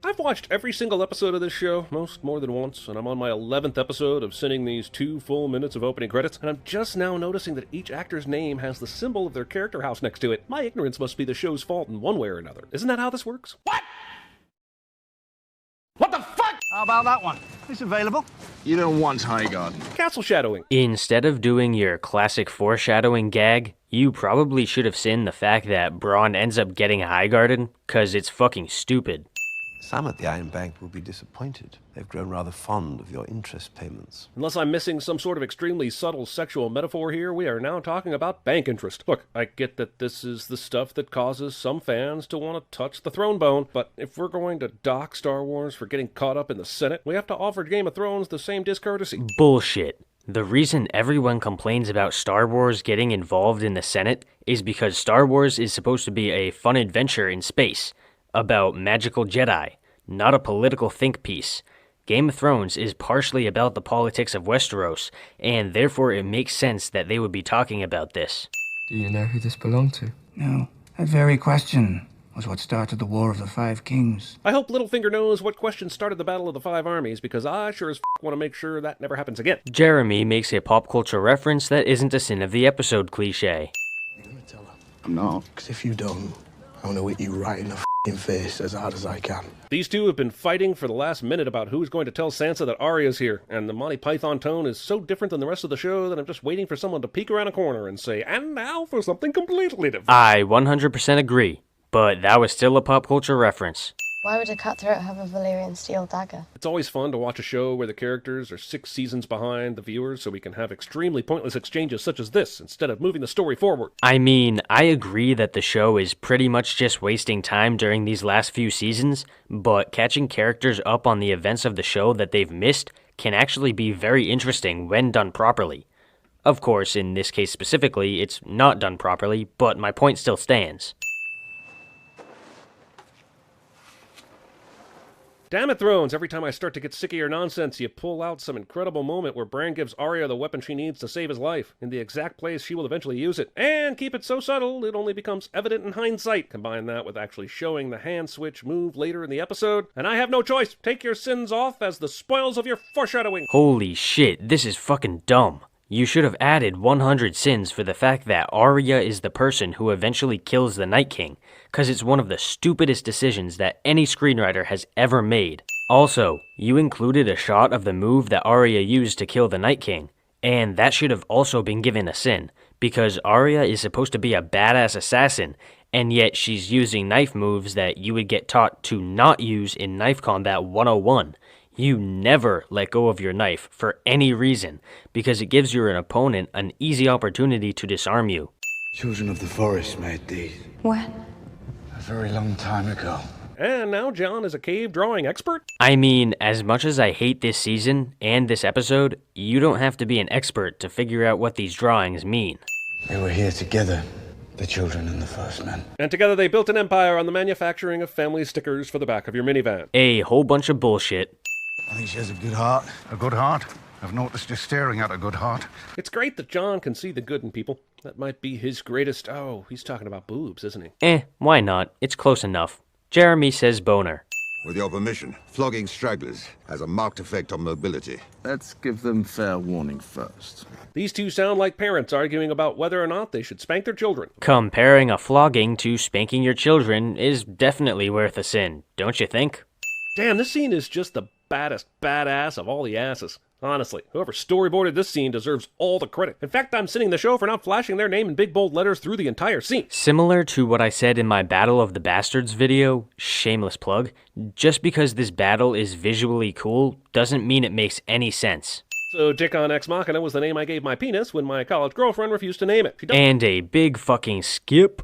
I've watched every single episode of this show, most more than once, and I'm on my 11th episode of sending these 2 full minutes of opening credits, and I'm just now noticing that each actor's name has the symbol of their character house next to it. My ignorance must be the show's fault in one way or another. Isn't that how this works? What? What the fuck? How about that one? It's available. You don't want Highgarden. Castle shadowing. Instead of doing your classic foreshadowing gag, you probably should have seen the fact that Bronn ends up getting Highgarden, cause it's fucking stupid. Some at the Iron Bank will be disappointed. They've grown rather fond of your interest payments. Unless I'm missing some sort of extremely subtle sexual metaphor here, we are now talking about bank interest. Look, I get that this is the stuff that causes some fans to want to touch the throne bone, but if we're going to dock Star Wars for getting caught up in the Senate, we have to offer Game of Thrones the same discourtesy. Bullshit. The reason everyone complains about Star Wars getting involved in the Senate is because Star Wars is supposed to be a fun adventure in space, about magical Jedi, not a political think piece. Game of Thrones is partially about the politics of Westeros, and therefore it makes sense that they would be talking about this. Do you know who this belonged to? No. That very question was what started the War of the Five Kings. I hope Littlefinger knows what question started the Battle of the Five Armies, because I sure as want to make sure that never happens again. Jeremy makes a pop culture reference that isn't a sin of the episode cliche. You're gonna tell her? I'm not. Because if you don't, I'm gonna hit you right in the face as hard as I can. These two have been fighting for the last minute about who's going to tell Sansa that Arya's here, and the Monty Python tone is so different than the rest of the show that I'm just waiting for someone to peek around a corner and say, and now for something completely different. I 100% agree, but that was still a pop culture reference. Why would a cutthroat have a Valyrian steel dagger? It's always fun to watch a show where the characters are 6 seasons behind the viewers so we can have extremely pointless exchanges such as this instead of moving the story forward. I mean, I agree that the show is pretty much just wasting time during these last few seasons, but catching characters up on the events of the show that they've missed can actually be very interesting when done properly. Of course, in this case specifically, it's not done properly, but my point still stands. Damn it, Thrones, every time I start to get sick of your nonsense, you pull out some incredible moment where Bran gives Arya the weapon she needs to save his life, in the exact place she will eventually use it. And keep it so subtle, it only becomes evident in hindsight. Combine that with actually showing the hand switch move later in the episode, and I have no choice. Take your sins off as the spoils of your foreshadowing. Holy shit, this is fucking dumb. You should have added 100 sins for the fact that Arya is the person who eventually kills the Night King, cause it's one of the stupidest decisions that any screenwriter has ever made. Also, you included a shot of the move that Arya used to kill the Night King, and that should have also been given a sin, because Arya is supposed to be a badass assassin, and yet she's using knife moves that you would get taught to not use in Knife Combat 101. You never let go of your knife for any reason, because it gives your opponent an easy opportunity to disarm you. Children of the Forest made these. When? A very long time ago. And now John is a cave drawing expert? I mean, as much as I hate this season and this episode, you don't have to be an expert to figure out what these drawings mean. They were here together, the children and the first men. And together they built an empire on the manufacturing of family stickers for the back of your minivan. A whole bunch of bullshit. I think she has a good heart. A good heart? I've noticed you staring at a good heart. It's great that John can see the good in people. That might be his greatest... Oh, he's talking about boobs, isn't he? Why not? It's close enough. Jeremy says boner. With your permission, flogging stragglers has a marked effect on mobility. Let's give them fair warning first. These two sound like parents arguing about whether or not they should spank their children. Comparing a flogging to spanking your children is definitely worth a sin, don't you think? Damn, this scene is just the baddest badass of all the asses. Honestly, whoever storyboarded this scene deserves all the credit. In fact, I'm sending the show for not flashing their name in big bold letters through the entire scene. Similar to what I said in my Battle of the Bastards video, shameless plug, just because this battle is visually cool doesn't mean it makes any sense. So Dickon Ex Machina was the name I gave my penis when my college girlfriend refused to name it. And a big fucking skip